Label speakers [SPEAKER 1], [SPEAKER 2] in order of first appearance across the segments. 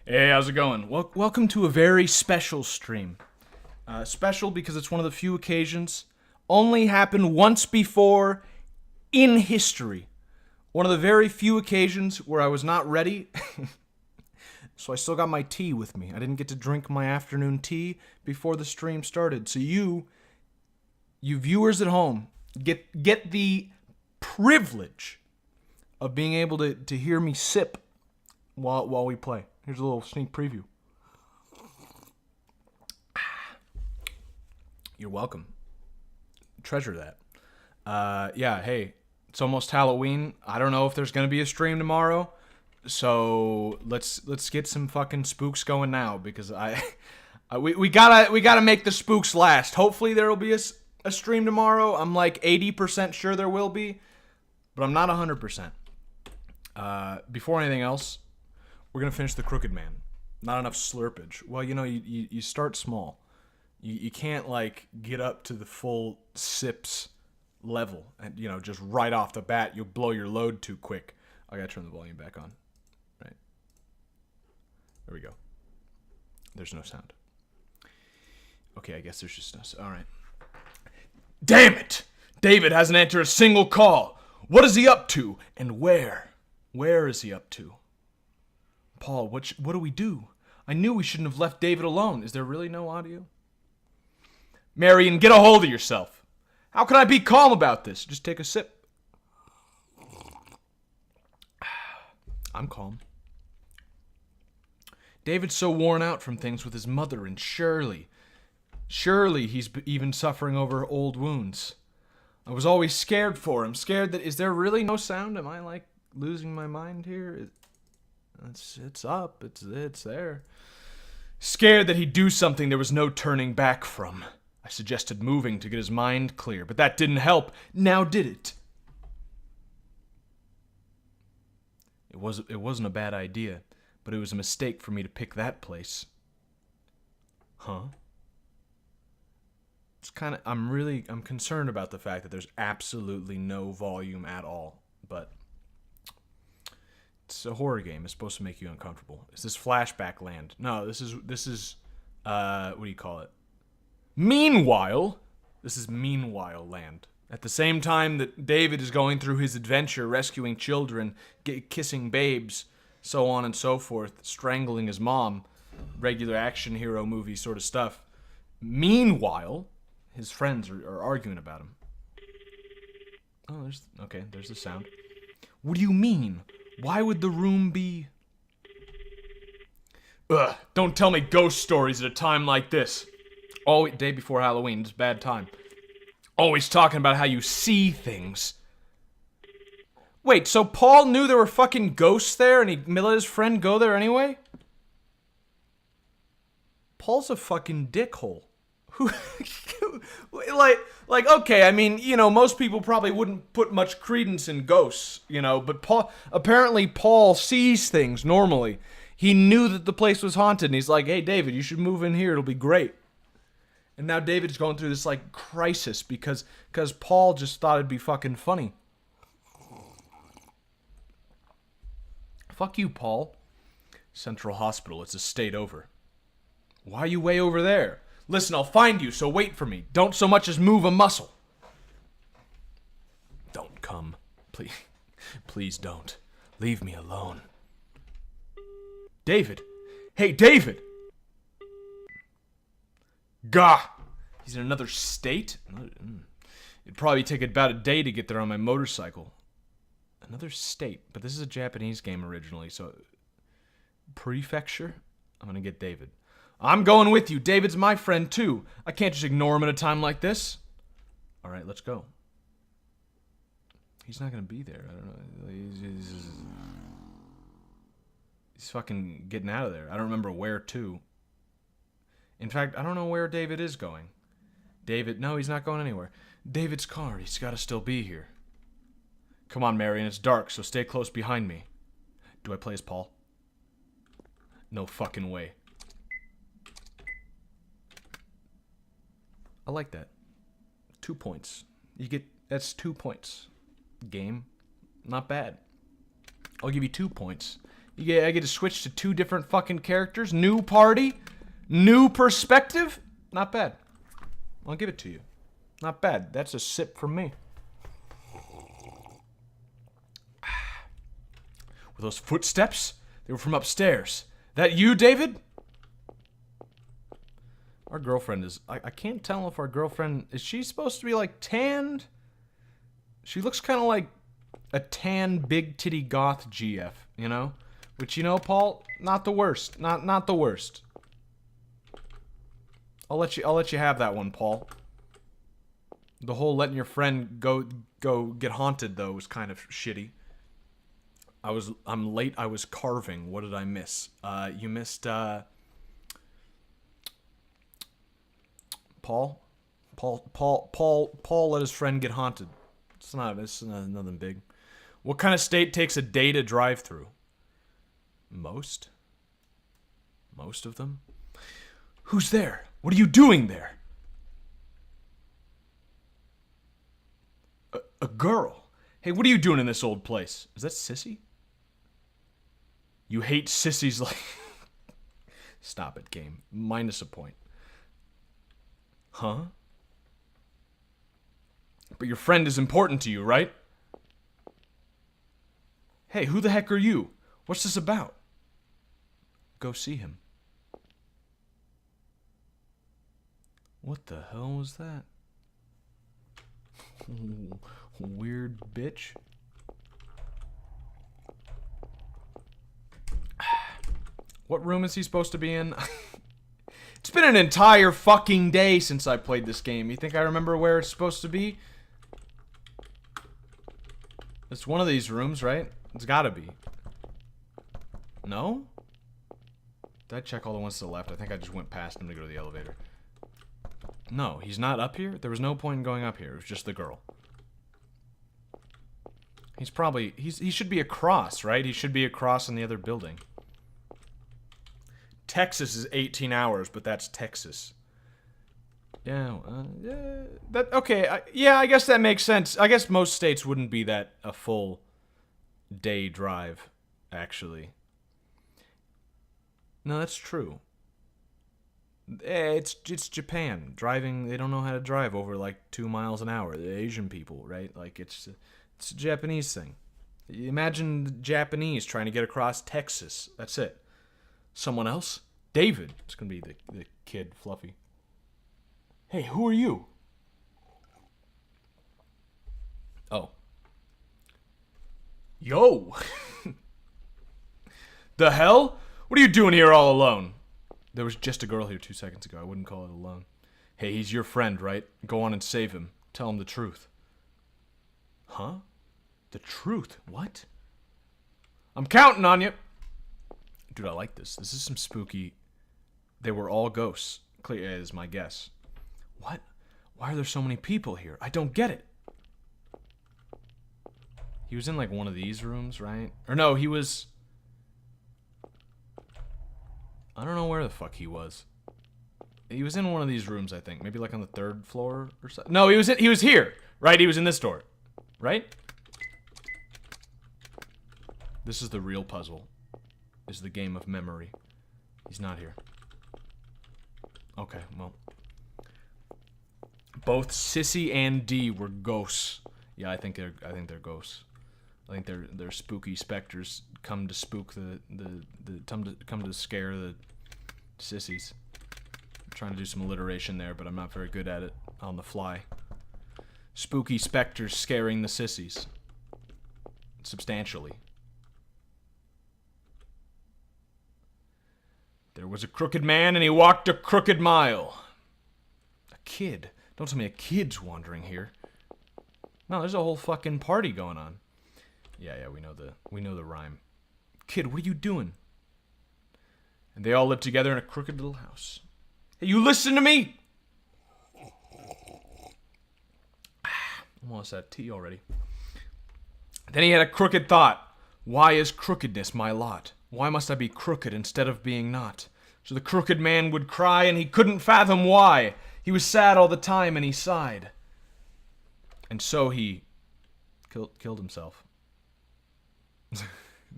[SPEAKER 1] Hey, how's it going? Welcome to a very special stream. Special because it's one of the few occasions, only happened once before in history. One of the very few occasions where I was not ready, so I still got my tea with me. I didn't get to drink my afternoon tea before the stream started. So you viewers at home, get the privilege of being able to hear me sip while we play. Here's a little sneak preview. You're welcome. Treasure that. Yeah, hey, it's almost Halloween. I don't know if there's gonna be a stream tomorrow, so let's get some fucking spooks going now because we gotta make the spooks last. Hopefully there will be a stream tomorrow. I'm like 80% sure there will be, but I'm not 100%. Before anything else, we're going to finish the Crooked Man. Not enough slurpage. Well, you start small. You can't, like, get up to the full sips level. And, just right off the bat, you'll blow your load too quick. I got to turn the volume back on. Right. There we go. There's no sound. Okay, I guess there's just no sound. All right. Damn it! David hasn't answered a single call. What is he up to? And where? Where is he up to? Paul, what do we do? I knew we shouldn't have left David alone. Is there really no audio? Marion, get a hold of yourself. How can I be calm about this? Just take a sip. I'm calm. David's so worn out from things with his mother and Shirley. Surely he's even suffering over old wounds. I was always scared for him. Scared that, is there really no sound? Am I, like, losing my mind here? It's up. It's there. Scared that he'd do something there was no turning back from. I suggested moving to get his mind clear, but that didn't help. Now did it? It wasn't a bad idea, but it was a mistake for me to pick that place. Huh? It's kind of I'm concerned about the fact that there's absolutely no volume at all, but it's a horror game. It's supposed to make you uncomfortable. Is this flashback land? No, this is what do you call it? Meanwhile, this is meanwhile land. At the same time that David is going through his adventure, rescuing children, kissing babes, so on and so forth, strangling his mom, regular action hero movie sort of stuff. Meanwhile, his friends are arguing about him. Oh, there's the sound. What do you mean? Why would the room be... Ugh, don't tell me ghost stories at a time like this. Oh, day before Halloween, it's a bad time. Always talking about how you see things. Wait, so Paul knew there were fucking ghosts there and he let his friend go there anyway? Paul's a fucking dickhole. Who... Like, okay, I mean, most people probably wouldn't put much credence in ghosts, but apparently Paul sees things normally. He knew that the place was haunted, and he's like, hey, David, you should move in here, it'll be great. And now David's going through this, like, crisis because Paul just thought it'd be fucking funny. Fuck you, Paul. Central Hospital, it's a state over. Why are you way over there? Listen, I'll find you, so wait for me. Don't so much as move a muscle. Don't come. Please. Please don't. Leave me alone. David. Hey, David! Gah! He's in another state? It'd probably take about a day to get there on my motorcycle. Another state. But this is a Japanese game originally, so... Prefecture? I'm gonna get David. I'm going with you. David's my friend, too. I can't just ignore him at a time like this. All right, let's go. He's not going to be there. I don't know. He's fucking getting out of there. I don't remember where to. In fact, I don't know where David is going. David, no, he's not going anywhere. David's car, he's got to still be here. Come on, Marion, it's dark, so stay close behind me. Do I play as Paul? No fucking way. I like that. 2 points. That's 2 points. Game. Not bad. I'll give you 2 points. I get to switch to 2 different fucking characters. New party. New perspective. Not bad. I'll give it to you. Not bad. That's a sip from me. Were those footsteps? They were from upstairs. That you, David? Our girlfriend is... I can't tell if our girlfriend... Is she supposed to be, like, tanned? She looks kind of like a tan, big titty goth GF, you know? Which, you know, Paul, not the worst. Not the worst. I'll let you have that one, Paul. The whole letting your friend go get haunted, though, was kind of shitty. I'm late. I was carving. What did I miss? You missed, Paul let his friend get haunted. It's nothing big. What kind of state takes a day to drive through? Most of them. Who's there? What are you doing there? A girl. Hey, what are you doing in this old place? Is that Sissy? You hate sissies like... Stop it, game. Minus a point. Huh? But your friend is important to you, right? Hey, who the heck are you? What's this about? Go see him. What the hell was that? Weird bitch. What room is he supposed to be in? It's been an entire fucking day since I played this game. You think I remember where it's supposed to be? It's one of these rooms, right? It's gotta be. No? Did I check all the ones to the left? I think I just went past him to go to the elevator. No, he's not up here? There was no point in going up here. It was just the girl. He's probably... He should be across, right? He should be across in the other building. Texas is 18 hours, but that's Texas. Yeah, okay, yeah, I guess that makes sense. I guess most states wouldn't be that a full day drive, actually. No, that's true. It's Japan. Driving, they don't know how to drive over like 2 miles an hour. The Asian people, right? Like it's a Japanese thing. Imagine the Japanese trying to get across Texas. That's it. Someone else? David. It's gonna be the kid, Fluffy. Hey, who are you? Oh. Yo! The hell? What are you doing here all alone? There was just a girl here 2 seconds ago. I wouldn't call it alone. Hey, he's your friend, right? Go on and save him. Tell him the truth. Huh? The truth? What? I'm counting on you! Dude, I like this. This is some spooky... They were all ghosts. Clear is my guess. What? Why are there so many people here? I don't get it. He was in like one of these rooms, right? Or no, he was... I don't know where the fuck he was. He was in one of these rooms, I think. Maybe like on the 3rd floor or something. No, he was here, right? He was in this door, right? This is the real puzzle. Is the game of memory. He's not here. Okay, well. Both Sissy and D were ghosts. Yeah, I think they're ghosts. I think they're spooky specters come to spook come to scare the sissies. I'm trying to do some alliteration there, but I'm not very good at it on the fly. Spooky specters scaring the sissies. Substantially. There was a crooked man and he walked a crooked mile. A kid? Don't tell me a kid's wandering here. No, there's a whole fucking party going on. Yeah, we know the rhyme. Kid, what are you doing? And they all lived together in a crooked little house. Hey, you listen to me! Almost had tea already. Then he had a crooked thought. Why is crookedness my lot? Why must I be crooked instead of being not? So the crooked man would cry, and he couldn't fathom why. He was sad all the time, and he sighed. And so he killed himself.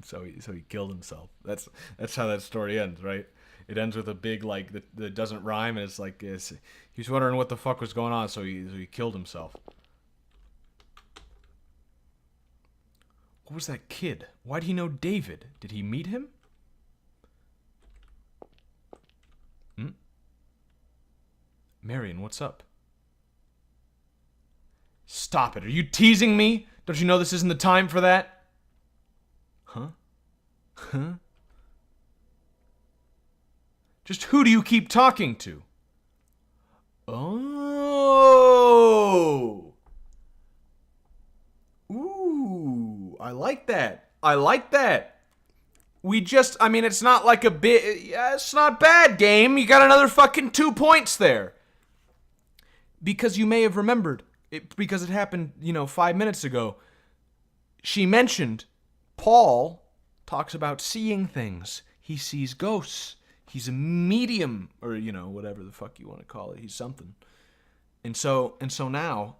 [SPEAKER 1] So he killed himself. That's how that story ends, right? It ends with a big like that doesn't rhyme, and it's like he's wondering what the fuck was going on, so he killed himself. What was that kid? Why'd he know David? Did he meet him? Marion, what's up? Stop it. Are you teasing me? Don't you know this isn't the time for that? Huh? Just who do you keep talking to? Oh. Ooh, I like that. It's not like a bit, it's not bad, game. You got another fucking 2 points there. Because you may have remembered, because it happened, 5 minutes ago. She mentioned Paul talks about seeing things. He sees ghosts. He's a medium, or, whatever the fuck you want to call it. He's something. And so now,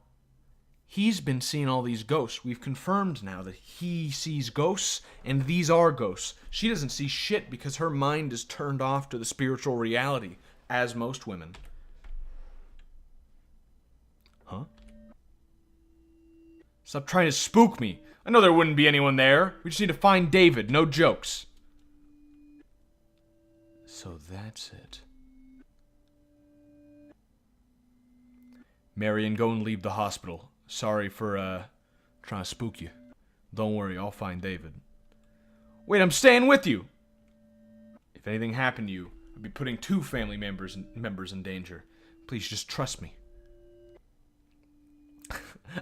[SPEAKER 1] he's been seeing all these ghosts. We've confirmed now that he sees ghosts, and these are ghosts. She doesn't see shit because her mind is turned off to the spiritual reality, as most women. Huh? Stop trying to spook me. I know there wouldn't be anyone there. We just need to find David. No jokes. So that's it. Marion, go and leave the hospital. Sorry for, trying to spook you. Don't worry, I'll find David. Wait, I'm staying with you! If anything happened to you, I'd be putting 2 family members in danger. Please just trust me.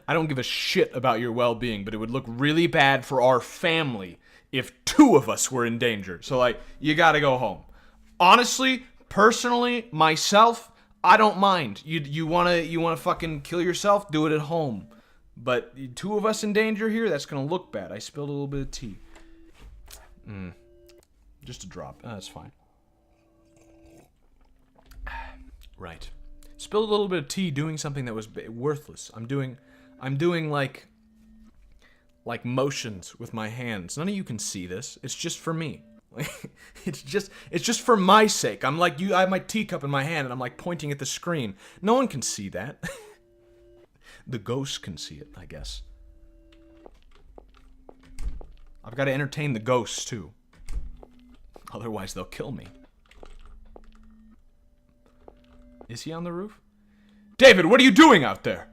[SPEAKER 1] I don't give a shit about your well-being, but it would look really bad for our family if 2 of us were in danger. So, you gotta go home. Honestly, personally, myself, I don't mind. You wanna fucking kill yourself? Do it at home. But 2 of us in danger here? That's gonna look bad. I spilled a little bit of tea. Just a drop. That's fine. Right. Spilled a little bit of tea doing something that was worthless. I'm doing like motions with my hands. None of you can see this. It's just for me. It's just for my sake. I'm like I have my teacup in my hand and I'm like pointing at the screen. No one can see that. The ghosts can see it, I guess. I've got to entertain the ghosts too. Otherwise they'll kill me. Is he on the roof? David, what are you doing out there?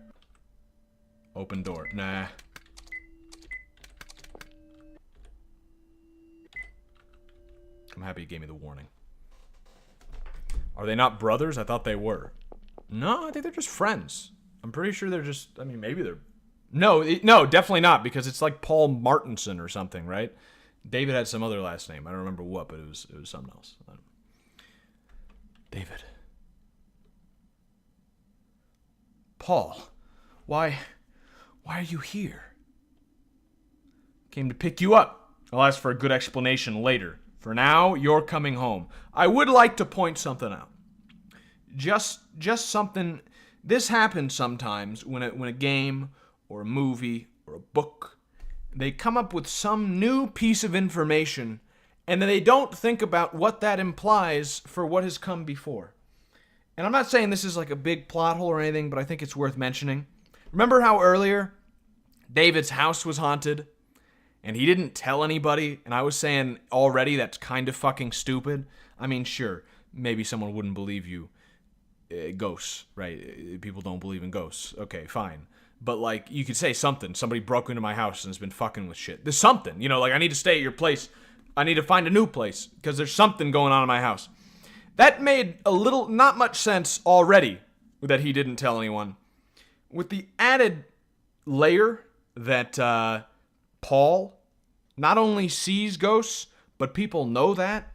[SPEAKER 1] Open door. Nah. I'm happy you gave me the warning. Are they not brothers? I thought they were. No, I think they're just friends. I'm pretty sure they're just, maybe they're... No, definitely not, because it's like Paul Martinson or something, right? David had some other last name. I don't remember what, but it was something else. David. Paul, why are you here? Came to pick you up. I'll ask for a good explanation later. For now, you're coming home. I would like to point something out. Just something. This happens sometimes when a game or a movie or a book, they come up with some new piece of information, and then they don't think about what that implies for what has come before. And I'm not saying this is like a big plot hole or anything, but I think it's worth mentioning. Remember how earlier David's house was haunted? And he didn't tell anybody, and I was saying already that's kind of fucking stupid. Sure, maybe someone wouldn't believe you. Ghosts, right? People don't believe in ghosts. Okay, fine. But, you could say something. Somebody broke into my house and has been fucking with shit. There's something. I need to stay at your place. I need to find a new place, because there's something going on in my house. That made not much sense already, that he didn't tell anyone. With the added layer that, Paul not only sees ghosts, but people know that.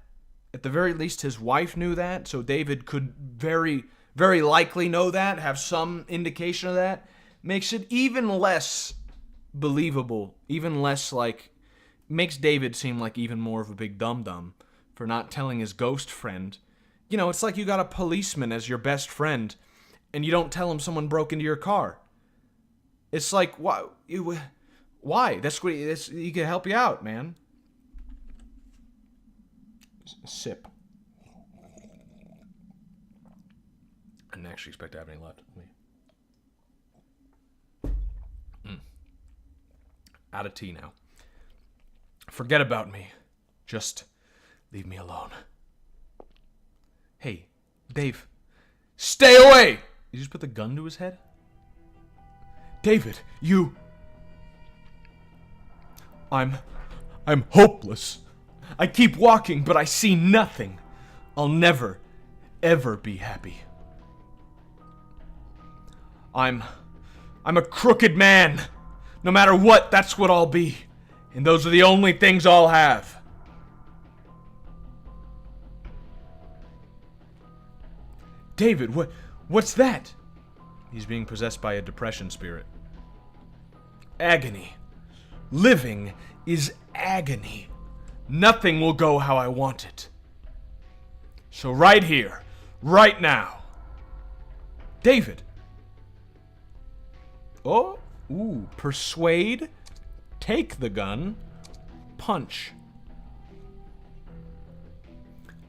[SPEAKER 1] At the very least, his wife knew that, so David could very, very likely know that, have some indication of that. Makes it even less believable, even less makes David seem like even more of a big dum-dum for not telling his ghost friend. It's like you got a policeman as your best friend, and you don't tell him someone broke into your car. It's like, why? That's what he could help you out, man. sip. I didn't actually expect to have any left. Out of tea now. Forget about me. Just leave me alone. Hey, Dave. Stay away! Did you just put the gun to his head? David, you... I'm hopeless. I keep walking, but I see nothing. I'll never, ever be happy. I'm a crooked man. No matter what, that's what I'll be. And those are the only things I'll have. David, what's that? He's being possessed by a depression spirit. Agony. Living is agony. Nothing will go how I want it. So right here, right now. David. Oh, ooh, persuade, take the gun, punch.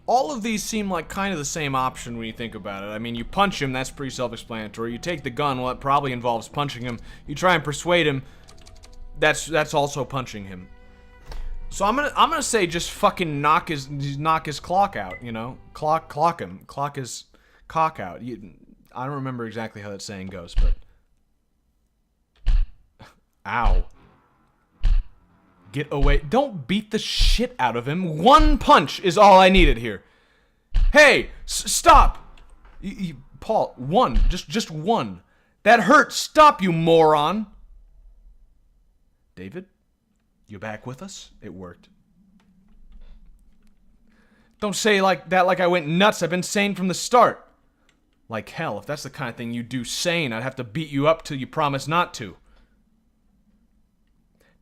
[SPEAKER 1] All of these seem like kind of the same option when you think about it. I mean, you punch him, that's pretty self-explanatory. You take the gun, well, it probably involves punching him. You try and persuade him, that's also punching him. So I'm gonna say just fucking knock his clock out, you know? Clock him. Clock his cock out. I don't remember exactly how that saying goes, but... Ow. Get away. Don't beat the shit out of him. One punch is all I needed here. Hey, stop. Paul, one. Just one. That hurt. Stop, you moron. David, you back with us? It worked. Don't say like that like I went nuts. I've been sane from the start. Like hell, if that's the kind of thing you do sane, I'd have to beat you up till you promise not to.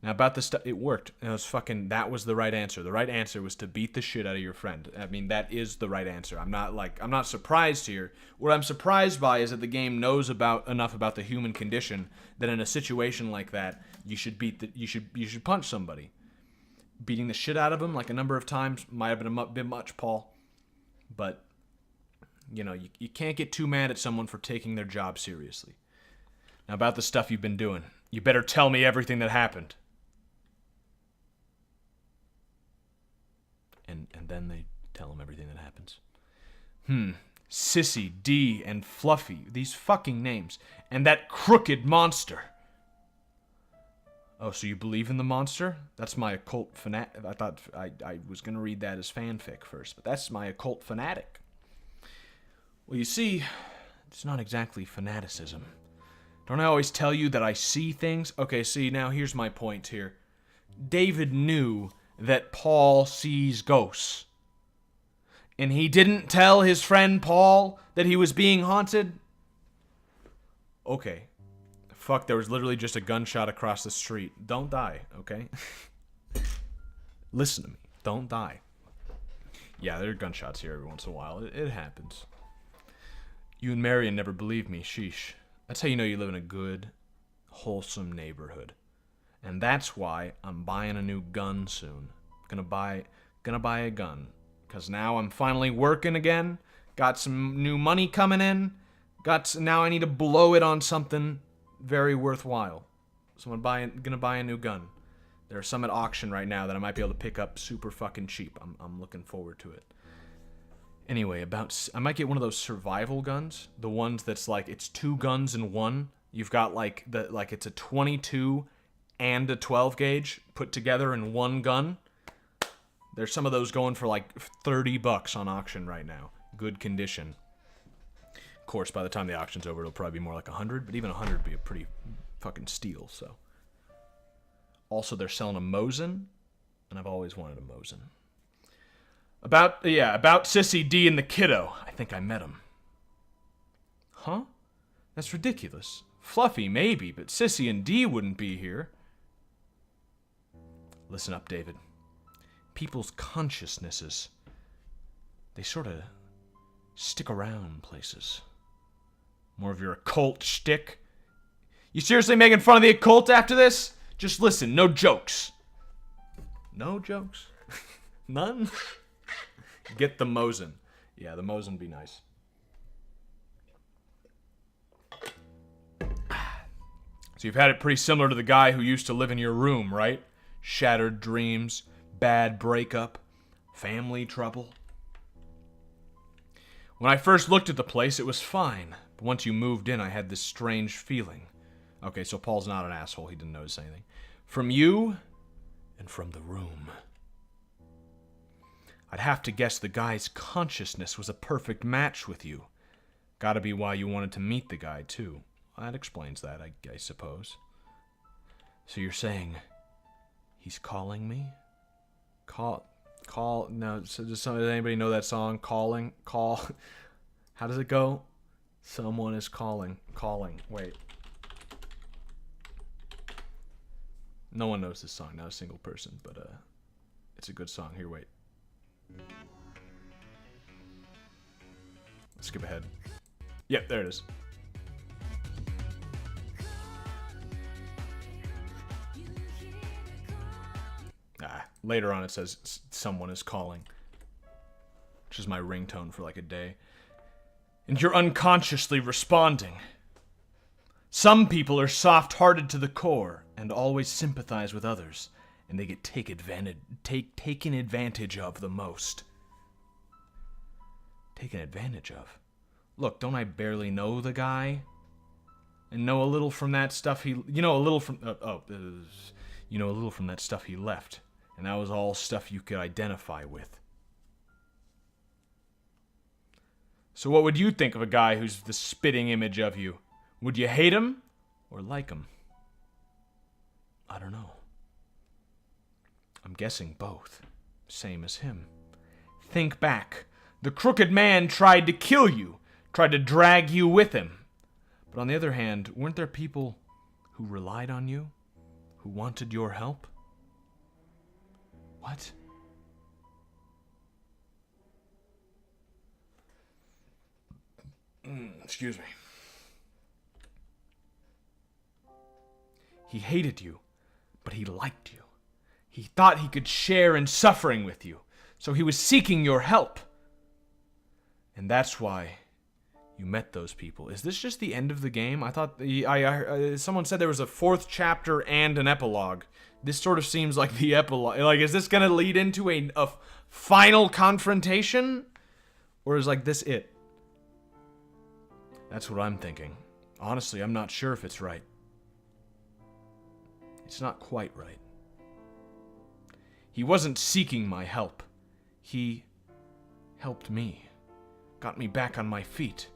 [SPEAKER 1] Now about the stuff, it worked. It was that was the right answer. The right answer was to beat the shit out of your friend. I mean, that is the right answer. I'm not surprised here. What I'm surprised by is that the game knows enough about the human condition that in a situation like that, you should you should punch somebody. Beating the shit out of him like a number of times might have been a bit much, Paul. But, you know, you can't get too mad at someone for taking their job seriously. Now about the stuff you've been doing. You better tell me everything that happened. And then they tell him everything that happens. Sissy, D, and Fluffy. These fucking names. And that crooked monster. Oh, so you believe in the monster? That's my occult fanatic. I thought I was going to read that as fanfic first, but that's my occult fanatic. Well, you see, it's not exactly fanaticism. Don't I always tell you that I see things? Okay, see, now here's my point here. David knew that Paul sees ghosts. And he didn't tell his friend Paul that he was being haunted? Okay. Fuck, there was literally just a gunshot across the street. Don't die, okay? Listen to me. Don't die. Yeah, there are gunshots here every once in a while. It happens. You and Marion never believed me, sheesh. That's how you know you live in a good, wholesome neighborhood. And that's why I'm buying a new gun soon. Gonna buy a gun. Because now I'm finally working again. Got some new money coming in. Now I need to blow it on something very worthwhile. So I'm gonna buy a new gun. There are some at auction right now that I might be able to pick up super fucking cheap. I'm looking forward to it. Anyway, I might get one of those survival guns. The ones that's like, it's 2 guns in one. You've got it's a 22 and a 12 gauge put together in one gun. There's some of those going for like $30 on auction right now. Good condition. Of course, by the time the auction's over, it'll probably be more like 100, but even 100 would be a pretty fucking steal, so. Also, they're selling a Mosin, and I've always wanted a Mosin. About Sissy D and the kiddo. I think I met him. Huh? That's ridiculous. Fluffy, maybe, but Sissy and D wouldn't be here. Listen up, David. People's consciousnesses, they sort of stick around places. More of your occult shtick. You seriously making fun of the occult after this? Just listen, no jokes. No jokes? None? Get the Mosin. Yeah, the Mosin be nice. So you've had it pretty similar to the guy who used to live in your room, right? Shattered dreams, bad breakup, family trouble. When I first looked at the place, it was fine. But once you moved in, I had this strange feeling. Okay, so Paul's not an asshole. He didn't notice anything. From you and from the room. I'd have to guess the guy's consciousness was a perfect match with you. Gotta be why you wanted to meet the guy, too. That explains that, I suppose. So you're saying he's calling me? No, so does anybody know that song? Call. How does it go? Someone is calling. Wait. No one knows this song, not a single person, but it's a good song. Here, wait. Skip ahead. Yep, there it is. Later on it says someone is calling, which is my ringtone for like a day. And you're unconsciously responding. Some people are soft-hearted to the core and always sympathize with others, and they get taken advantage of the most. Taken advantage of? Look, don't I barely know the guy? And know a little from that stuff a little from that stuff he left. And that was all stuff you could identify with. So what would you think of a guy who's the spitting image of you? Would you hate him or like him? I don't know. I'm guessing both. Same as him. Think back. The crooked man tried to kill you, tried to drag you with him. But on the other hand, weren't there people who relied on you, who wanted your help? What? Excuse me. He hated you, but he liked you. He thought he could share in suffering with you, so he was seeking your help. And that's why you met those people. Is this just the end of the game? I thought someone said there was a 4th chapter and an epilogue. This sort of seems like the epilogue. Like, is this gonna lead into a final confrontation, or is like this it? That's what I'm thinking. Honestly, I'm not sure if it's right. It's not quite right. He wasn't seeking my help. He helped me. Got me back on my feet.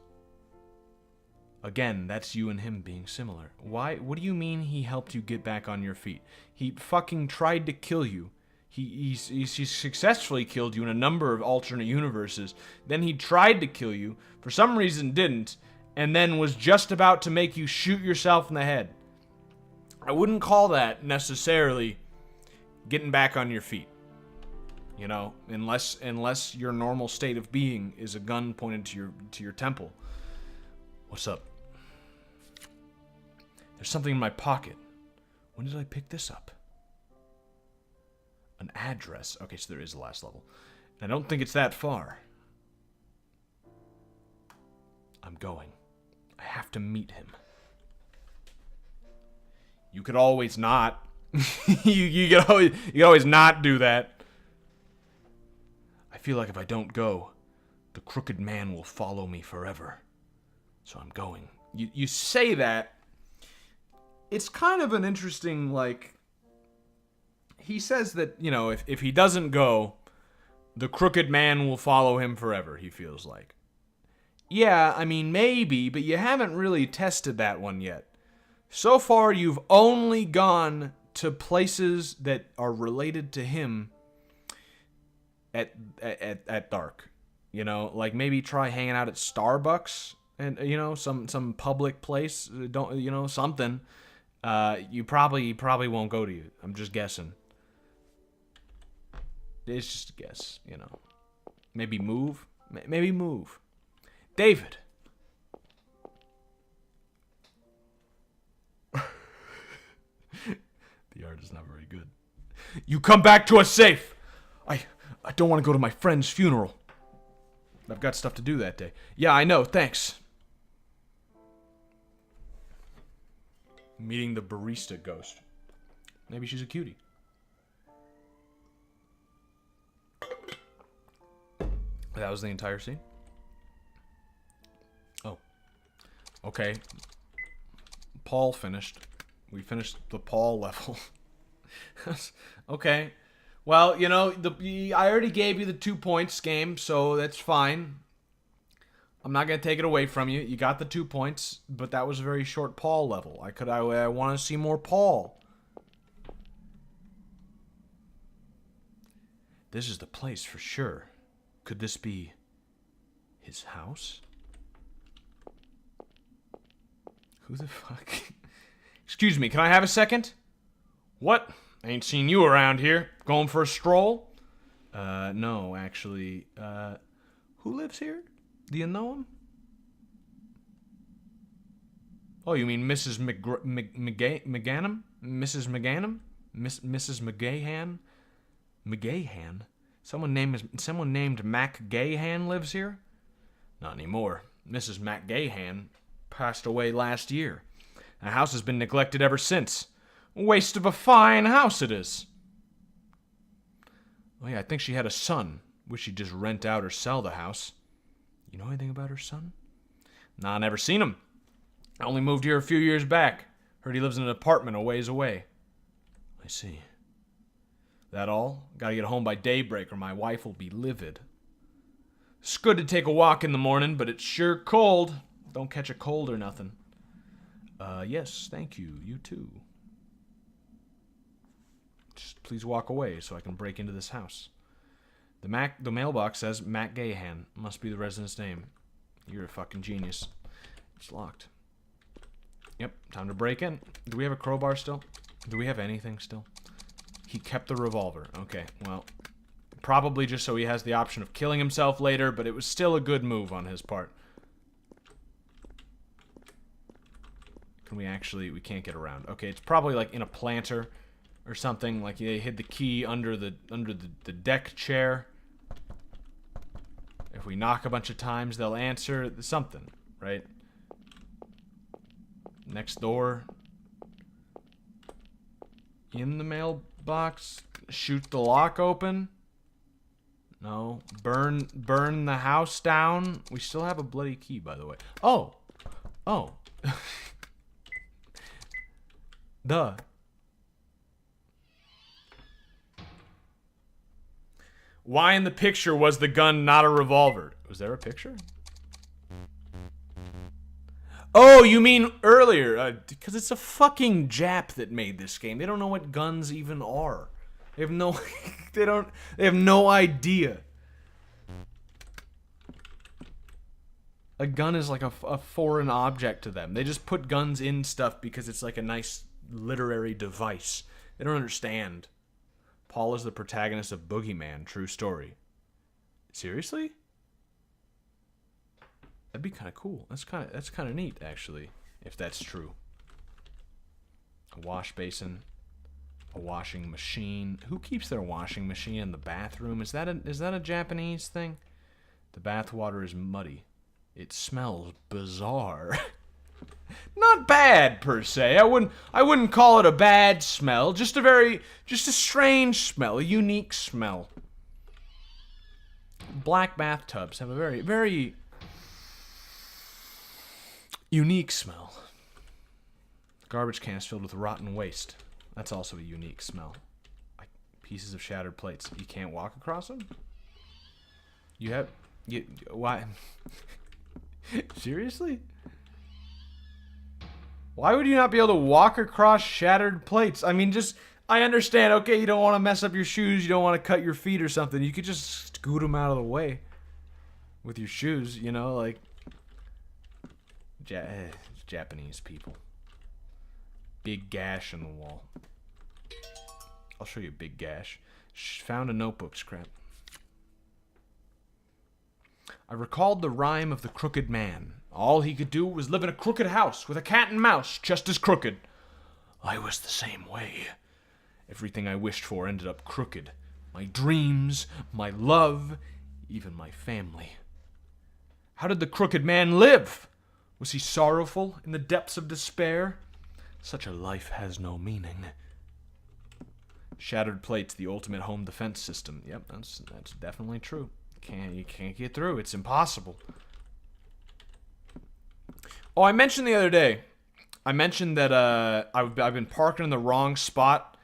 [SPEAKER 1] Again, that's you and him being similar. Why? What do you mean he helped you get back on your feet? He fucking tried to kill you. He successfully killed you in a number of alternate universes. Then he tried to kill you, for some reason didn't, and then was just about to make you shoot yourself in the head. I wouldn't call that necessarily getting back on your feet. You know, unless your normal state of being is a gun pointed to your temple. What's up? There's something in my pocket. When did I pick this up? An address. Okay, so there is the last level. And I don't think it's that far. I'm going. I have to meet him. You could always not. you could always not do that. I feel like if I don't go, the crooked man will follow me forever. So I'm going. You say that. It's kind of an interesting, like, he says that, you know, if he doesn't go, the crooked man will follow him forever, he feels like. Yeah, I mean, maybe, but you haven't really tested that one yet. So far, you've only gone to places that are related to him at dark. You know, like maybe try hanging out at Starbucks and, you know, some public place. Don't, you know, something. You probably won't go to you. I'm just guessing. It's just a guess, you know. Maybe move. Maybe move. David. The art is not very good. You come back to us safe. I don't want to go to my friend's funeral. I've got stuff to do that day. Yeah, I know. Thanks. Meeting the barista ghost. Maybe she's a cutie. That was the entire scene? Oh. Okay. Paul finished. We finished the Paul level. Okay. Well, you know, I already gave you the 2 points game, so that's fine. I'm not going to take it away from you. You got the 2 points, but that was a very short Paul level. I want to see more Paul. This is the place for sure. Could this be his house? Who the fuck? Excuse me, can I have a second? What? Ain't seen you around here. Going for a stroll? No, actually. Who lives here? Do you know him? Oh, you mean Mrs. McGanum? Mrs. McGanum? Mrs. McGahan? McGahan? Someone named Mac Gahan lives here? Not anymore. Mrs. Mac Gahan passed away last year. The house has been neglected ever since. Waste of a fine house it is. Oh yeah, I think she had a son. Wish she'd just rent out or sell the house. You know anything about her son? Nah, never seen him. I only moved here a few years back. Heard he lives in an apartment a ways away. I see. That all? Gotta get home by daybreak or my wife will be livid. It's good to take a walk in the morning, but it's sure cold. Don't catch a cold or nothing. Yes, thank you. You too. Just please walk away so I can break into this house. The mailbox says Matt Gahan. Must be the resident's name. You're a fucking genius. It's locked. Yep, time to break in. Do we have a crowbar still? Do we have anything still? He kept the revolver. Okay, well, probably just so he has the option of killing himself later, but it was still a good move on his part. Can we actually... We can't get around. Okay, it's probably like in a planter or something. Like they hid the key under the deck chair. If we knock a bunch of times, they'll answer something, right? Next door. In the mailbox. Shoot the lock open. No. Burn the house down. We still have a bloody key, by the way. Oh. Oh. Duh. Why in the picture was the gun not a revolver? Was there a picture? Oh, you mean earlier? Because it's a fucking Jap that made this game. They don't know what guns even are. They have no... They have no idea. A gun is like a foreign object to them. They just put guns in stuff because it's like a nice literary device. They don't understand. Paul is the protagonist of Boogeyman, true story. Seriously? That'd be kind of cool. That's kind of neat, actually, if that's true. A wash basin, a washing machine. Who keeps their washing machine in the bathroom? Is that a Japanese thing? The bath water is muddy. It smells bizarre. Not bad per se. I wouldn't call it a bad smell. Just a strange smell, a unique smell. Black bathtubs have a very, very unique smell. Garbage cans filled with rotten waste. That's also a unique smell. Like pieces of shattered plates. You can't walk across them? Why? Seriously? Why would you not be able to walk across shattered plates? I mean, I understand, okay, you don't want to mess up your shoes, you don't want to cut your feet or something. You could just scoot them out of the way with your shoes, you know, like... Japanese people. Big gash in the wall. I'll show you a big gash. Found a notebook scrap. I recalled the rhyme of the crooked man. All he could do was live in a crooked house with a cat and mouse just as crooked. I was the same way. Everything I wished for ended up crooked. My dreams, my love, even my family. How did the crooked man live? Was he sorrowful in the depths of despair? Such a life has no meaning. Shattered plates, the ultimate home defense system. Yep, that's definitely true. You can't get through. It's impossible. Oh, I mentioned the other day. I mentioned that I've been parking in the wrong spot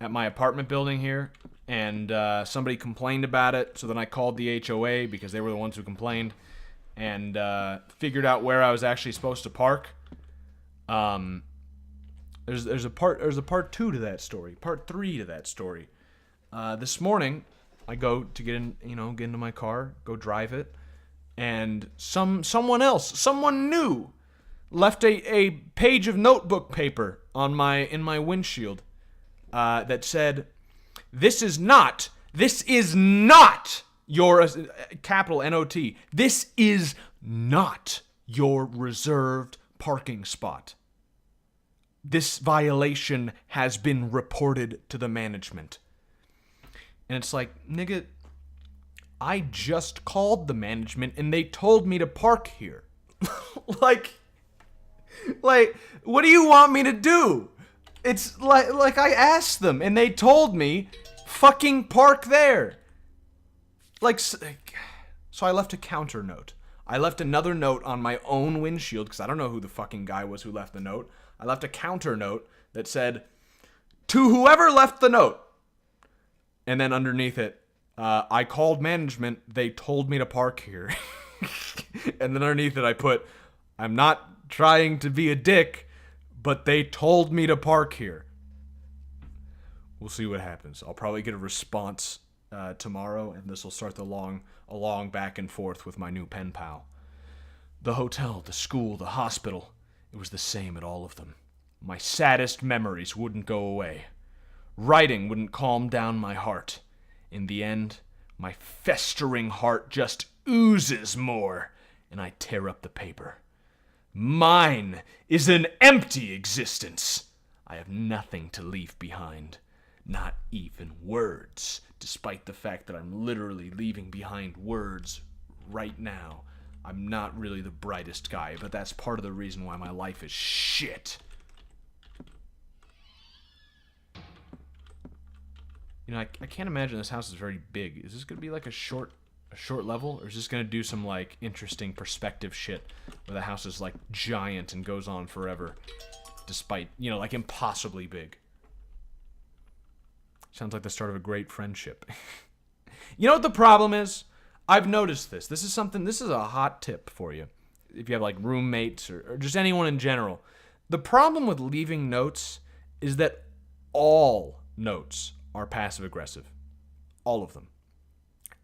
[SPEAKER 1] at my apartment building here, and somebody complained about it. So then I called the HOA because they were the ones who complained, and figured out where I was actually supposed to park. There's a part 2 to that story, part 3 to that story. This morning, I go to get into my car, go drive it, and someone new, left a page of notebook paper in my windshield that said, "This is not your capital N-O-T. This is not your reserved parking spot. This violation has been reported to the management." And it's like, nigga, I just called the management and they told me to park here. like, what do you want me to do? It's like I asked them and they told me, fucking park there. So I left a counter note. I left another note on my own windshield because I don't know who the fucking guy was who left the note. I left a counter note that said, "To whoever left the note." And then underneath it, I called management. They told me to park here. And then underneath it, I put, "I'm not trying to be a dick, but they told me to park here." We'll see what happens. I'll probably get a response tomorrow, and this will start a long back and forth with my new pen pal. The hotel, the school, the hospital, it was the same at all of them. My saddest memories wouldn't go away. Writing wouldn't calm down my heart. In the end, my festering heart just oozes more, and I tear up the paper. Mine is an empty existence. I have nothing to leave behind. Not even words, despite the fact that I'm literally leaving behind words right now. I'm not really the brightest guy, but that's part of the reason why my life is shit. You know, I can't imagine this house is very big. Is this going to be like a short level? Or is this going to do some, like, interesting perspective shit where the house is, like, giant and goes on forever? Despite, like, impossibly big. Sounds like the start of a great friendship. You know what the problem is? I've noticed this. This is a hot tip for you. If you have, like, roommates or just anyone in general. The problem with leaving notes is that all notes are passive-aggressive. All of them.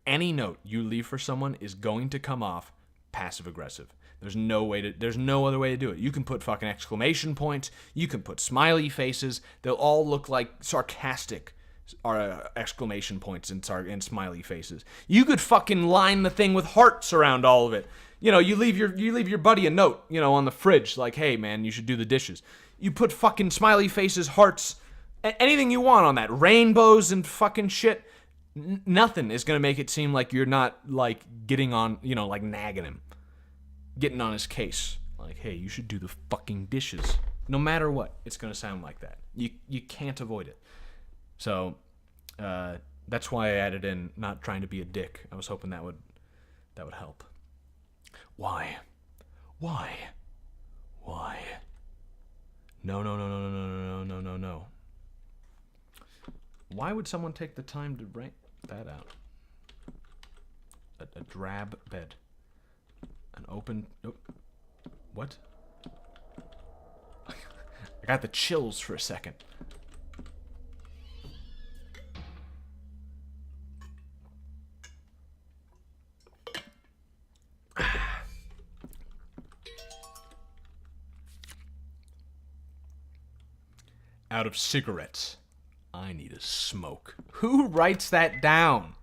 [SPEAKER 1] Any note you leave for someone is going to come off passive-aggressive. There's no other way to do it. You can put fucking exclamation points. You can put smiley faces. They'll all look like sarcastic exclamation points and smiley faces. You could fucking line the thing with hearts around all of it. You leave your buddy a note, on the fridge, like, "Hey man, you should do the dishes." You put fucking smiley faces, hearts, anything you want on that. Rainbows and fucking shit. Nothing is going to make it seem like you're not, like, getting on, like, nagging him. Getting on his case. Like, "Hey, you should do the fucking dishes." No matter what, it's going to sound like that. You can't avoid it. So, that's why I added in not trying to be a dick. I was hoping that would help. Why? No. Why would someone take the time to write that out? A drab bed. An open... Oh, what? I got the chills for a second. Out of cigarettes, I need a smoke. Who writes that down?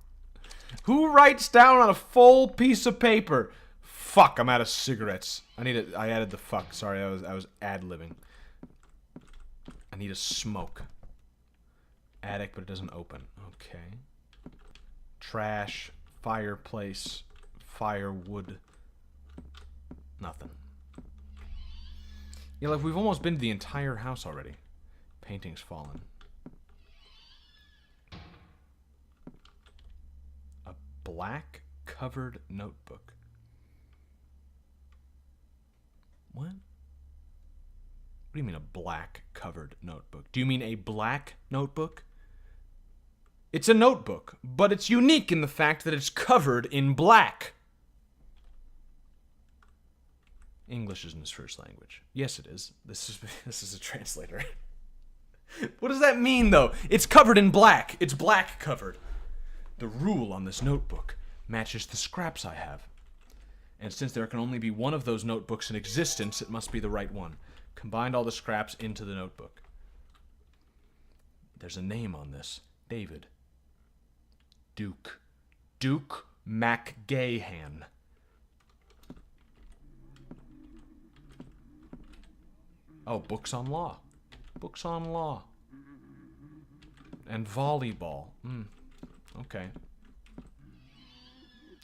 [SPEAKER 1] Who writes down on a full piece of paper, "Fuck, I'm out of cigarettes"? I added the fuck. Sorry, I was ad-libbing. I need a smoke. Attic, but it doesn't open. Okay. Trash, fireplace, firewood. Nothing. Yeah, like we've almost been to the entire house already. Painting's fallen. A black covered notebook. What? What do you mean a black covered notebook? Do you mean a black notebook? It's a notebook, but it's unique in the fact that it's covered in black. English isn't his first language. Yes, it is. This is a translator. What does that mean, though? It's covered in black. It's black covered. The rule on this notebook matches the scraps I have. And since there can only be one of those notebooks in existence, it must be the right one. Combined all the scraps into the notebook. There's a name on this. David. Duke. Duke MacGahan. Oh, books on law. Books on law. And volleyball. Okay.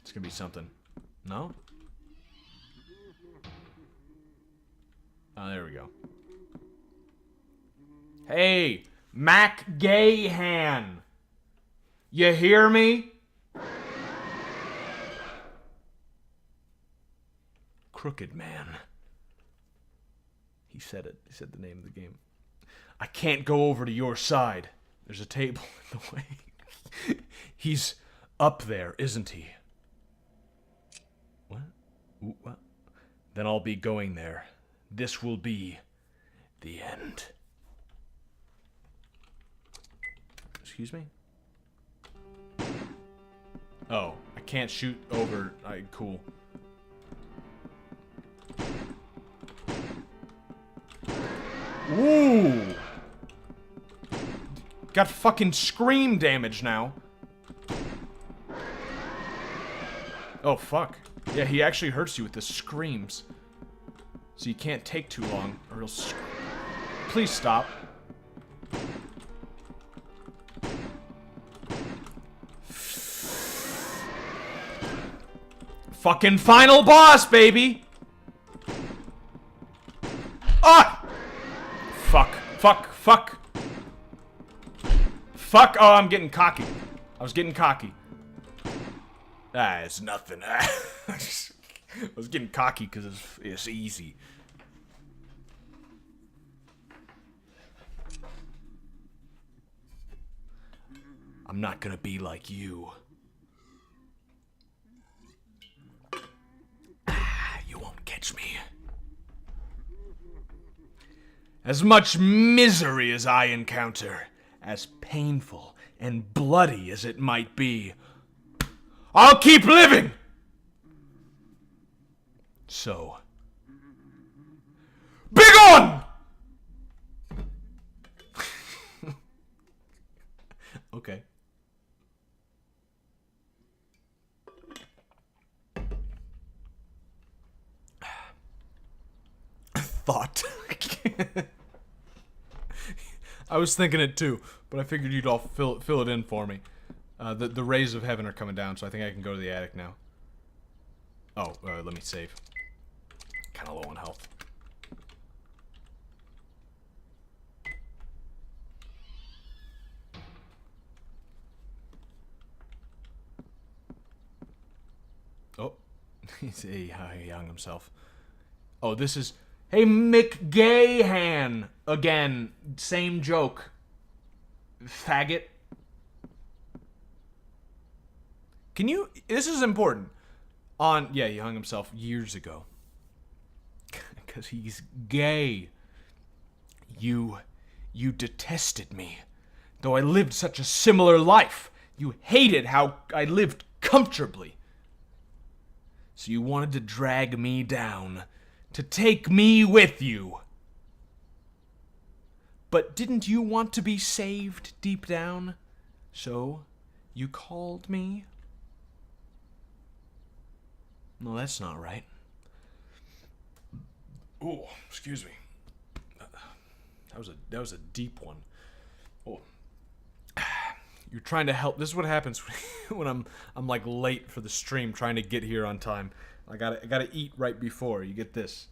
[SPEAKER 1] It's gonna be something. No? Oh, there we go. Hey, MacGahan. You hear me? Crooked Man. He said it. He said the name of the game. I can't go over to your side. There's a table in the way. He's up there, isn't he? What? Ooh, what? Then I'll be going there. This will be the end. Excuse me? Oh, I can't shoot over. Cool. Ooh! Got fucking scream damage now. Oh, fuck. Yeah, he actually hurts you with the screams. So you can't take too long, or he'll Please stop. Fucking final boss, baby! Ah! Fuck. Fuck. Fuck. Fuck. Oh, I'm getting cocky. I was getting cocky. Ah, it's nothing. I was getting cocky because it's easy. I'm not gonna be like you. You won't catch me. As much misery as I encounter, as painful and bloody as it might be, I'll keep living! So, begone! Okay. Thought. I was thinking it too, but I figured you'd all fill it in for me. The rays of heaven are coming down, so I think I can go to the attic now. Oh, let me save. Kind of low on health. Oh, he hung himself. Oh, this is... Hey, McGahan! Again, same joke. Faggot. Can you... This is important. Yeah, he hung himself years ago. Because he's gay. You detested me. Though I lived such a similar life. You hated how I lived comfortably. So you wanted to drag me down. To take me with you. But didn't you want to be saved deep down? So you called me? No, that's not right. Oh, excuse me. That was a deep one. Oh. You're trying to help. This is what happens when I'm like late for the stream trying to get here on time. I gotta eat right before. You get this.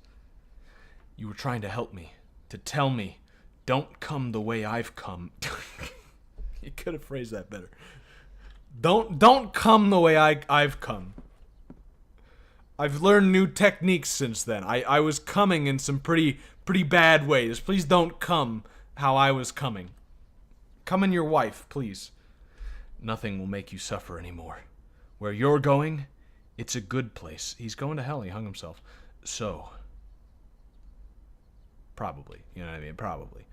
[SPEAKER 1] You were trying to help me. To tell me, don't come the way I've come. You could have phrased that better. Don't come the way I've come. I've learned new techniques since then. I was coming in some pretty bad ways. Please don't come how I was coming. Come in your wife, please. Nothing will make you suffer anymore. Where you're going, it's a good place. He's going to hell. He hung himself. So, probably. You know what I mean? Probably.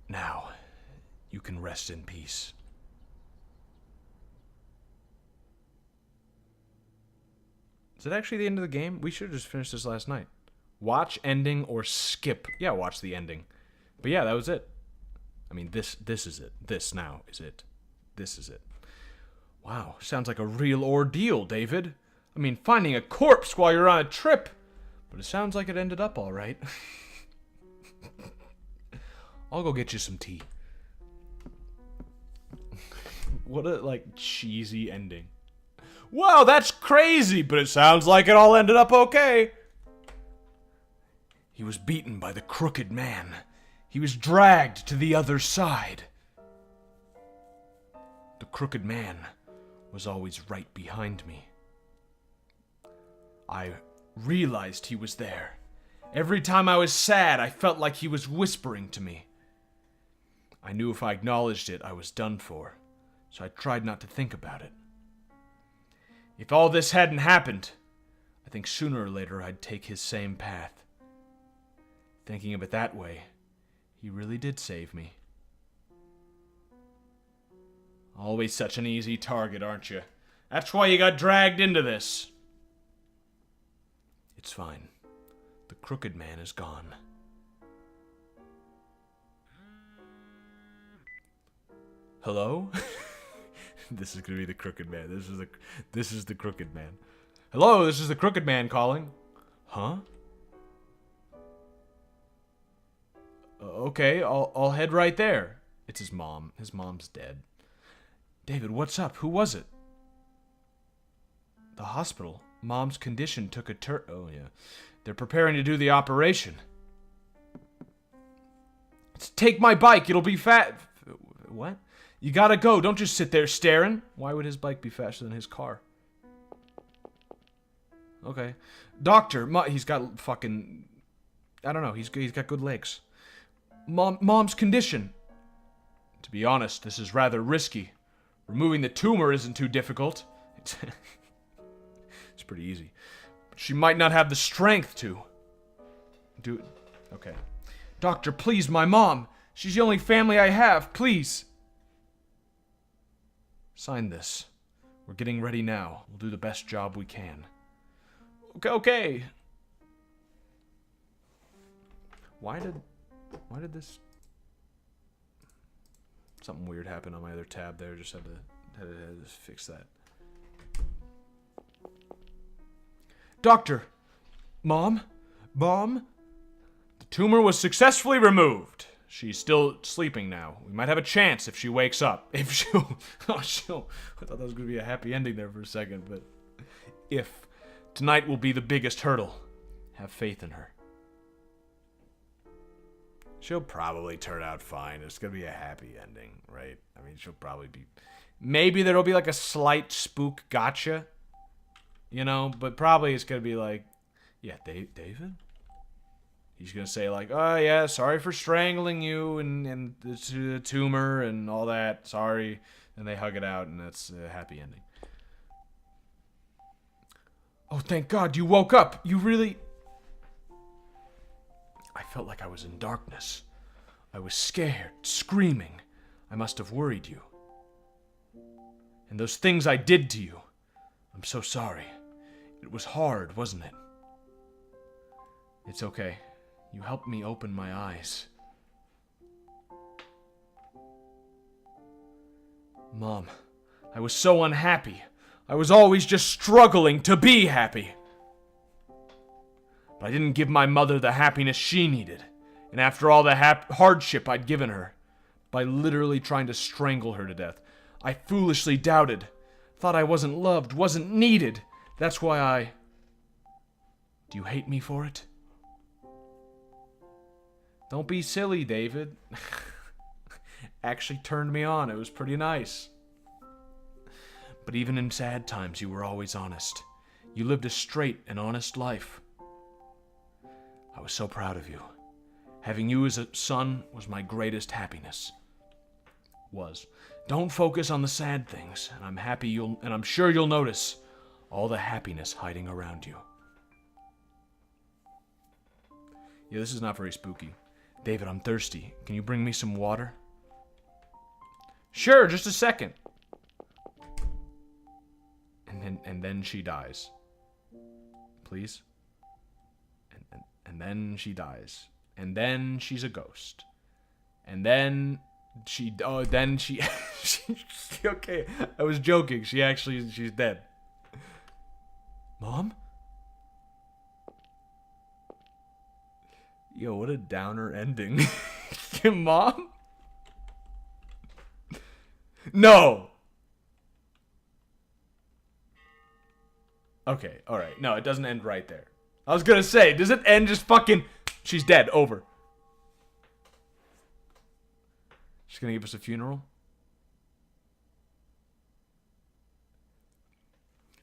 [SPEAKER 1] Now, you can rest in peace. Is it actually the end of the game? We should have just finished this last night. Watch ending or skip. Yeah, watch the ending. But yeah, that was it. I mean, this is it. This now is it. This is it. Wow, sounds like a real ordeal, David. I mean, finding a corpse while you're on a trip. But it sounds like it ended up all right. I'll go get you some tea. What a, like, cheesy ending. Wow, that's crazy, but it sounds like it all ended up okay. He was beaten by the crooked man. He was dragged to the other side. The crooked man was always right behind me. I realized he was there. Every time I was sad, I felt like he was whispering to me. I knew if I acknowledged it, I was done for, so I tried not to think about it. If all this hadn't happened, I think sooner or later I'd take his same path. Thinking of it that way, he really did save me. Always such an easy target, aren't you? That's why you got dragged into this. It's fine. The crooked man is gone. Hello? This is gonna be the crooked man. This is the crooked man. Hello, this is the crooked man calling. Huh? Okay, I'll head right there. It's his mom. His mom's dead. David, what's up? Who was it? The hospital. Mom's condition took a turn. Oh yeah, they're preparing to do the operation. Take my bike. It'll be fat. What? You gotta go. Don't just sit there staring. Why would his bike be faster than his car? Okay. Doctor, he's got fucking... I don't know. He's got good legs. Mom's condition. To be honest, this is rather risky. Removing the tumor isn't too difficult. It's pretty easy. But she might not have the strength to... do it. Okay. Doctor, please, my mom. She's the only family I have. Please. Sign this. We're getting ready now. We'll do the best job we can. Okay. Why did this... Something weird happened on my other tab there. Just had to fix that. Doctor! Mom? The tumor was successfully removed. She's still sleeping now. We might have a chance if she wakes up. If she'll... I thought that was going to be a happy ending there for a second, but... If. Tonight will be the biggest hurdle. Have faith in her. She'll probably turn out fine. It's going to be a happy ending, right? I mean, she'll probably be... Maybe there'll be like a slight spook gotcha. You know? But probably it's going to be like... Yeah, David? He's going to say like, oh yeah, sorry for strangling you and the tumor and all that. Sorry. And they hug it out and that's a happy ending. Oh, thank God you woke up. You really... I felt like I was in darkness. I was scared, screaming. I must have worried you. And those things I did to you. I'm so sorry. It was hard, wasn't it? It's okay. You helped me open my eyes. Mom, I was so unhappy. I was always just struggling to be happy. But I didn't give my mother the happiness she needed. And after all the hardship I'd given her, by literally trying to strangle her to death, I foolishly doubted. Thought I wasn't loved, wasn't needed. That's why I... Do you hate me for it? Don't be silly, David. Actually turned me on. It was pretty nice. But even in sad times, you were always honest. You lived a straight and honest life. I was so proud of you. Having you as a son was my greatest happiness. Don't focus on the sad things, and I'm sure you'll notice all the happiness hiding around you. Yeah, this is not very spooky. David, I'm thirsty. Can you bring me some water? Sure, just a second. And then she dies. Please? And then she dies. And then she's a ghost. And then she okay, I was joking. She's dead. Mom? Yo, what a downer ending. Your mom? No! Okay, alright. No, it doesn't end right there. I was gonna say, does it end just fucking... She's dead, over. She's gonna give us a funeral?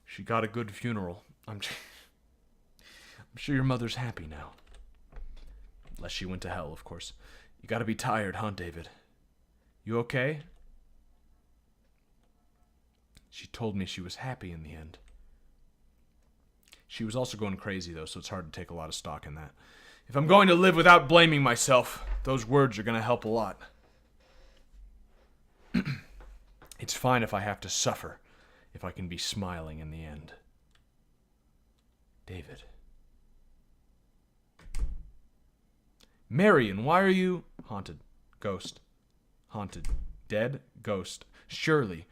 [SPEAKER 1] She got a good funeral. I'm sure your mother's happy now. Unless she went to hell, of course. You gotta be tired, huh, David? You okay? She told me she was happy in the end. She was also going crazy, though, so it's hard to take a lot of stock in that. If I'm going to live without blaming myself, those words are going to help a lot. It's fine if I have to suffer, if I can be smiling in the end. David. Marion, why are you... Haunted. Ghost. Haunted. Dead. Ghost. Shirley.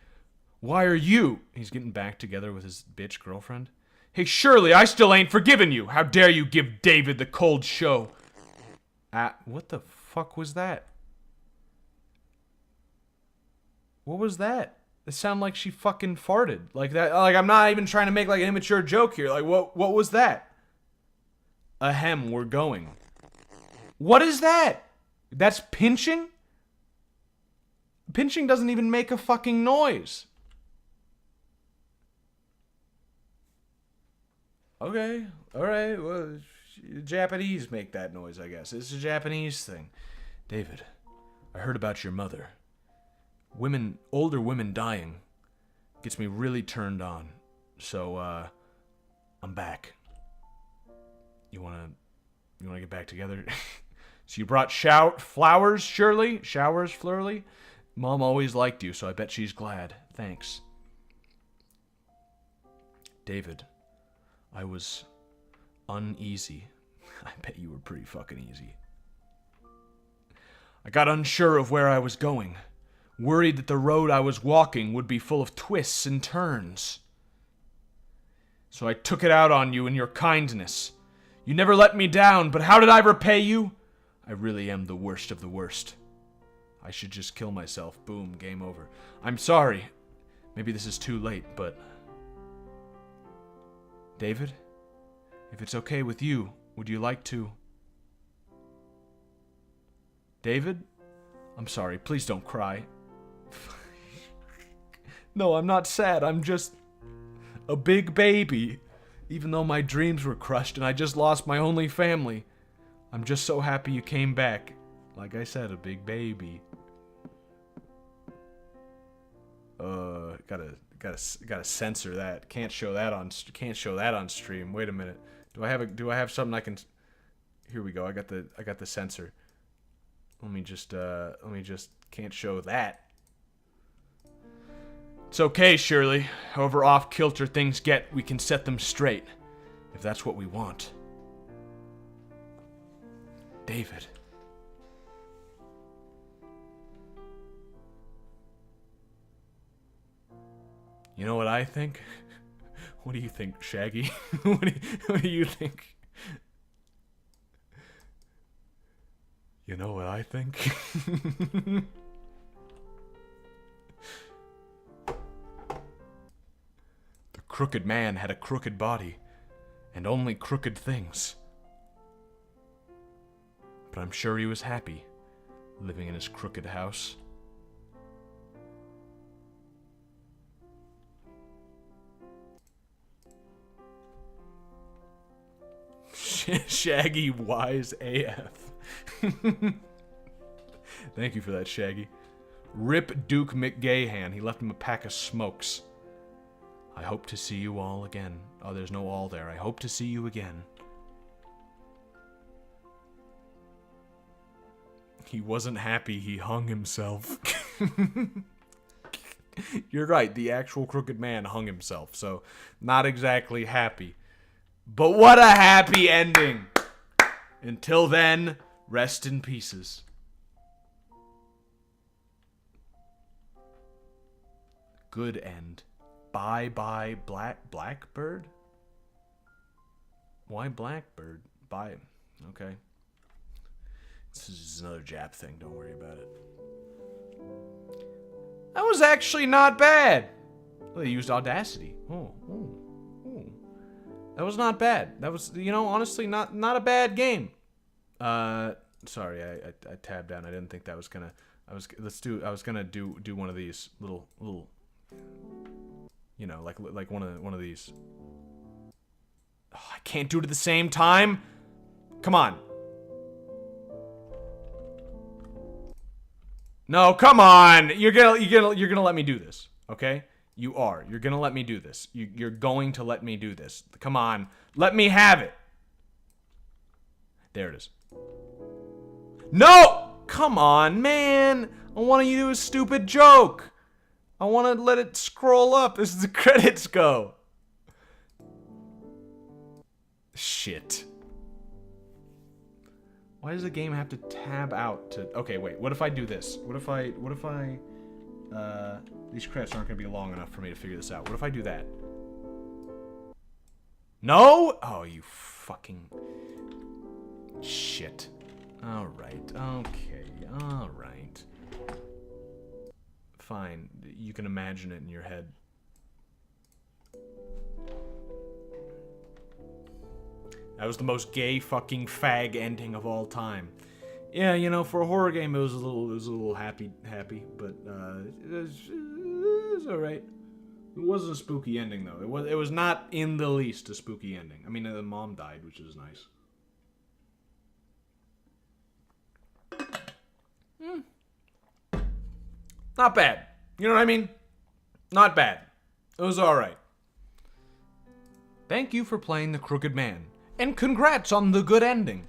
[SPEAKER 1] Why are you... He's getting back together with his bitch girlfriend. Hey, Shirley, I still ain't forgiven you. How dare you give David the cold show? What the fuck was that? What was that? It sounded like she fucking farted. Like that. Like, I'm not even trying to make like an immature joke here. Like, what was that? Ahem, we're going. What is that? That's pinching? Pinching doesn't even make a fucking noise. Okay, alright, well, Japanese make that noise, I guess. It's a Japanese thing. David, I heard about your mother. Older women dying gets me really turned on. So, I'm back. You wanna get back together? So you brought flowers, Shirley? Showers, Flurley? Mom always liked you, so I bet she's glad. Thanks. David, I was uneasy. I bet you were pretty fucking easy. I got unsure of where I was going, worried that the road I was walking would be full of twists and turns. So I took it out on you in your kindness. You never let me down, but how did I repay you? I really am the worst of the worst. I should just kill myself. Boom, game over. I'm sorry. Maybe this is too late, but... David, if it's okay with you, would you like to... David? I'm sorry, please don't cry. No, I'm not sad, I'm just... a big baby. Even though my dreams were crushed and I just lost my only family. I'm just so happy you came back. Like I said, a big baby. Gotta censor that. Can't show that on stream. Wait a minute. Do I have something I can? Here we go. I got the censor. Let me just can't show that. It's okay, Shirley. However off kilter things get, we can set them straight. If that's what we want. David. You know what I think? What do you think, Shaggy? What do you think? You know what I think? The crooked man had a crooked body, and only crooked things. But I'm sure he was happy, living in his crooked house. Shaggy wise AF. Thank you for that, Shaggy. Rip Duke McGahan. He left him a pack of smokes. I hope to see you all again. Oh, there's no all there. I hope to see you again. He wasn't happy. He hung himself. You're right. The actual crooked man hung himself. So, not exactly happy. But what a happy ending. Until then, rest in pieces. Good end. Bye-bye Blackbird? Why Blackbird? Bye. Okay. This is just another Jap thing. Don't worry about it. That was actually not bad. Well, they used Audacity. Oh. That was not bad. That was, you know, honestly, not a bad game. Sorry, I tabbed down. I didn't think that was gonna. I was gonna do one of these little. You know, like one of these. Oh, I can't do it at the same time. Come on. No, come on. You're gonna let me do this, okay? You are. You're gonna let me do this. You're going to let me do this. Come on. Let me have it. There it is. No! Come on, man. I want you to do a stupid joke. I want to let it scroll up as the credits go. Shit. Why does the game have to tab out to... Okay, wait. What if I do this? What if I... These credits aren't going to be long enough for me to figure this out. What if I do that? No? Oh, you fucking... Shit. Alright. Okay. Alright. Fine. You can imagine it in your head. That was the most gay fucking fag ending of all time. Yeah, you know, for a horror game, it was a little happy, but it was all right. It wasn't a spooky ending though. It was not in the least a spooky ending. I mean, the mom died, which is nice. Not bad. You know what I mean? Not bad. It was all right. Thank you for playing The Crooked Man. And congrats on the good ending.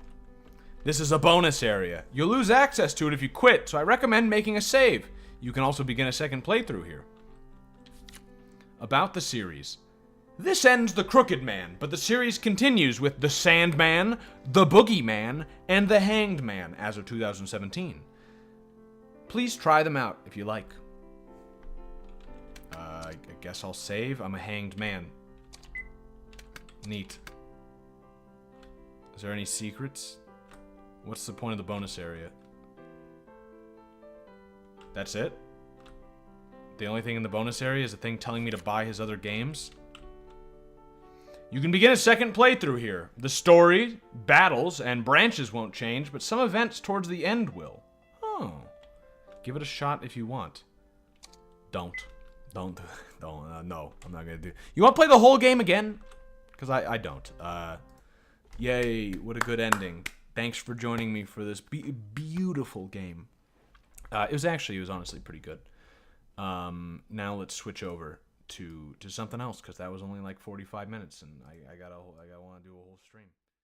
[SPEAKER 1] This is a bonus area. You'll lose access to it if you quit, so I recommend making a save. You can also begin a second playthrough here. About the series. This ends The Crooked Man, but the series continues with The Sandman, The Boogeyman, and The Hanged Man as of 2017. Please try them out if you like. I guess I'll save. I'm a hanged man. Neat. Is there any secrets? What's the point of the bonus area? That's it? The only thing in the bonus area is a thing telling me to buy his other games? You can begin a second playthrough here. The story, battles, and branches won't change, but some events towards the end will. Oh. Give it a shot if you want. No, I'm not gonna do. You want to play the whole game again? Because I don't. Yay, what a good ending. Thanks for joining me for this beautiful game. It was honestly pretty good. Now let's switch over to something else, because that was only like 45 minutes, and I want to do a whole stream.